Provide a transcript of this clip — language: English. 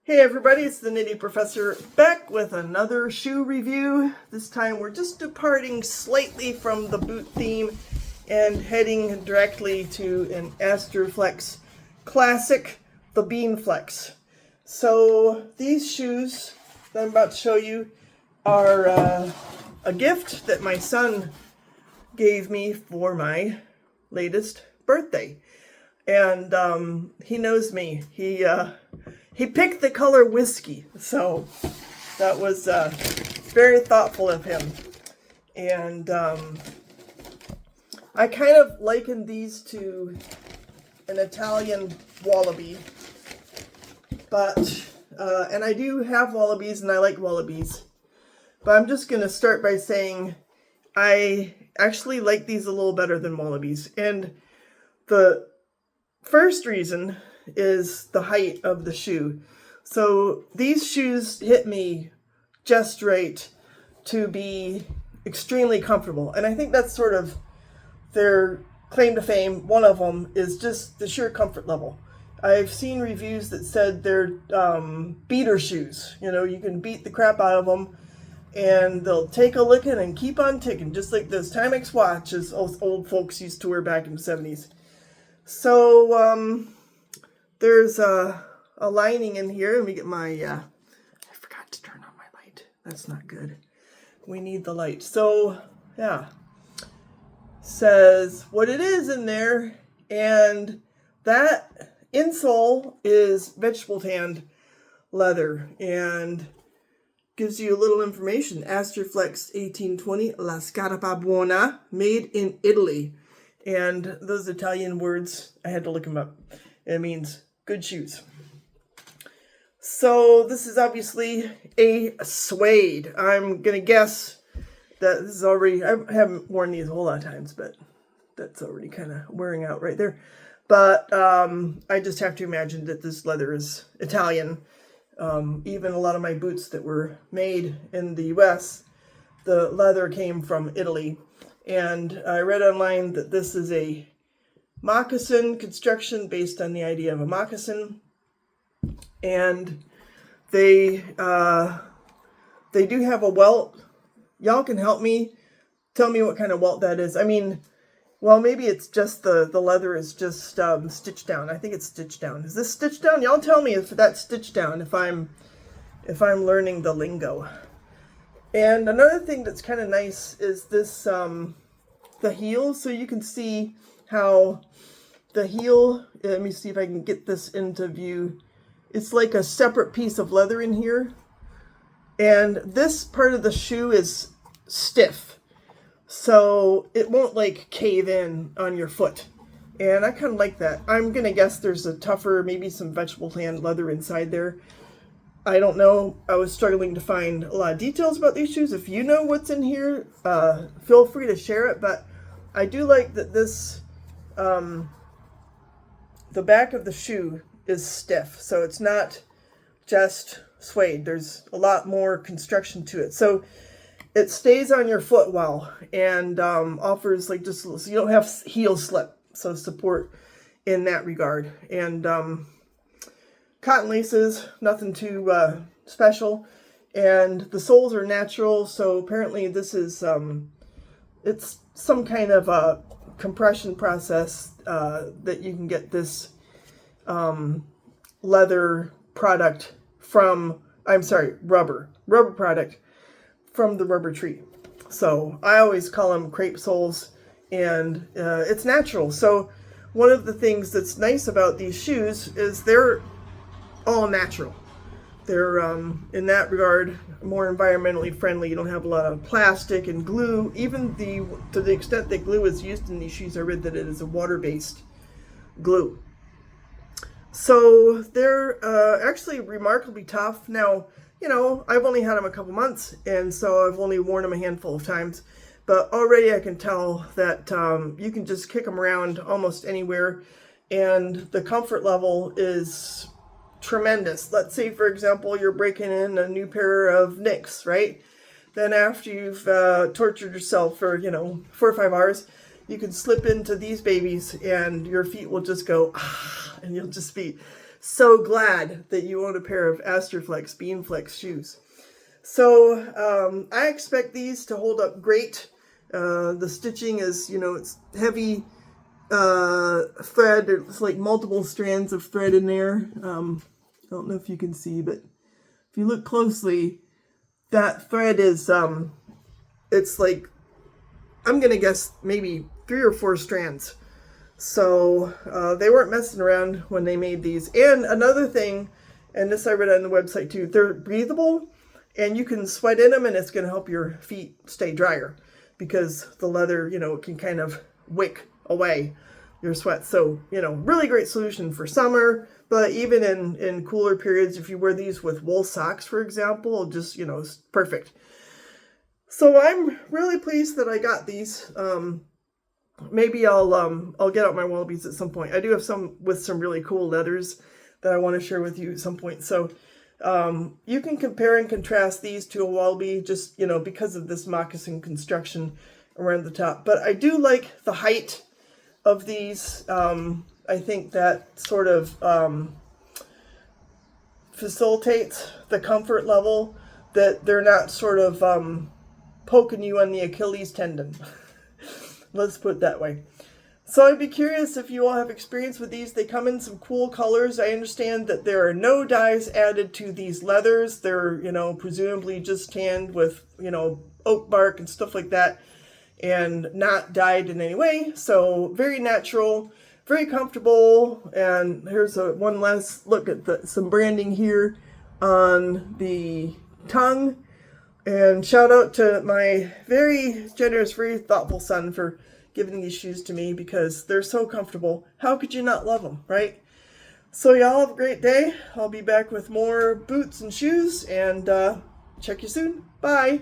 Hey everybody, it's the Nitty Professor back with another shoe review. This time we're just departing slightly from the boot theme and heading directly to an Astorflex classic, the Beenflex. So these shoes that I'm about to show you are a gift that my son gave me for my latest birthday. And he knows me. He picked the color whiskey, so that was very thoughtful of him. And I kind of likened these to an Italian wallaby, but and I do have wallabies and I like wallabies, but I'm just going to start by saying I actually like these a little better than wallabies. And the first reason is the height of the shoe. So these shoes hit me just right to be extremely comfortable. And I think that's sort of their claim to fame. One of them is just the sheer comfort level. I've seen reviews that said they're beater shoes. You know, you can beat the crap out of them and they'll take a licking and keep on ticking, just like those Timex watches old folks used to wear back in the 70s. So there's a lining in here. Let me get my, I forgot to turn on my light. That's not good. We need the light. So, yeah. Says what it is in there. And that insole is vegetable tanned leather. And gives you a little information. Astorflex 1820 La Scarpa Buona, made in Italy. And those Italian words, I had to look them up. It means good shoes. So this is obviously a suede. I'm going to guess that this is already, I haven't worn these a whole lot of times, but that's already kind of wearing out right there. But I just have to imagine that this leather is Italian. Even a lot of my boots that were made in the US, the leather came from Italy. And I read online that this is a moccasin construction based on the idea of a moccasin. And they do have a welt. Y'all can help me. Tell me what kind of welt that is. I mean, well, maybe it's just the leather is just stitched down. I think it's stitched down. Is this stitched down? Y'all tell me if that's stitched down, if I'm learning the lingo. And another thing that's kind of nice is this, the heel. So you can see how the heel, let me see if I can get this into view. It's like a separate piece of leather in here. And this part of the shoe is stiff. So it won't like cave in on your foot. And I kind of like that. I'm going to guess there's a tougher, maybe some vegetable tanned leather inside there. I don't know. I was struggling to find a lot of details about these shoes. If you know what's in here, feel free to share it. But I do like that this, the back of the shoe is stiff. So it's not just suede. There's a lot more construction to it. So it stays on your foot well and offers like just, so you don't have heel slip. So support in that regard. And cotton laces, nothing too special, and the soles are natural. So apparently this is it's some kind of a compression process that you can get this leather product from, rubber product from the rubber tree. So I always call them crepe soles, and it's natural. So one of the things that's nice about these shoes is they're all natural. They're, in that regard, more environmentally friendly. You don't have a lot of plastic and glue. Even to the extent that glue is used in these shoes, I read that it is a water-based glue. So they're actually remarkably tough. Now, you know, I've only had them a couple months, and so I've only worn them a handful of times. But already I can tell that you can just kick them around almost anywhere, and the comfort level is tremendous. Let's say, for example, you're breaking in a new pair of Knicks, right? Then after you've tortured yourself for, 4 or 5 hours, you can slip into these babies and your feet will just go, and you'll just be so glad that you own a pair of Astorflex Beenflex shoes. So I expect these to hold up great. The stitching is, it's heavy thread. It's like multiple strands of thread in there. I don't know if you can see, but if you look closely, that thread is, it's like, I'm going to guess maybe 3 or 4 strands. So they weren't messing around when they made these. And another thing, and this I read on the website too, they're breathable and you can sweat in them and it's going to help your feet stay drier because the leather, can kind of wick away your sweat. So, really great solution for summer, but even in cooler periods, if you wear these with wool socks, for example, just, it's perfect. So I'm really pleased that I got these. Maybe I'll get out my wallabies at some point. I do have some with some really cool leathers that I want to share with you at some point. So you can compare and contrast these to a wallaby just, because of this moccasin construction around the top. But I do like the height of these. I think that sort of facilitates the comfort level, that they're not sort of poking you on the Achilles tendon. Let's put it that way. So I'd be curious if you all have experience with these. They come in some cool colors. I understand that there are no dyes added to these leathers. They're, presumably just tanned with, oak bark and stuff like that, and not dyed in any way. So very natural, very comfortable. And here's one last look at some branding here on the tongue. And shout out to my very generous, very thoughtful son for giving these shoes to me because they're so comfortable. How could you not love them, right? So y'all have a great day. I'll be back with more boots and shoes, and check you soon. Bye.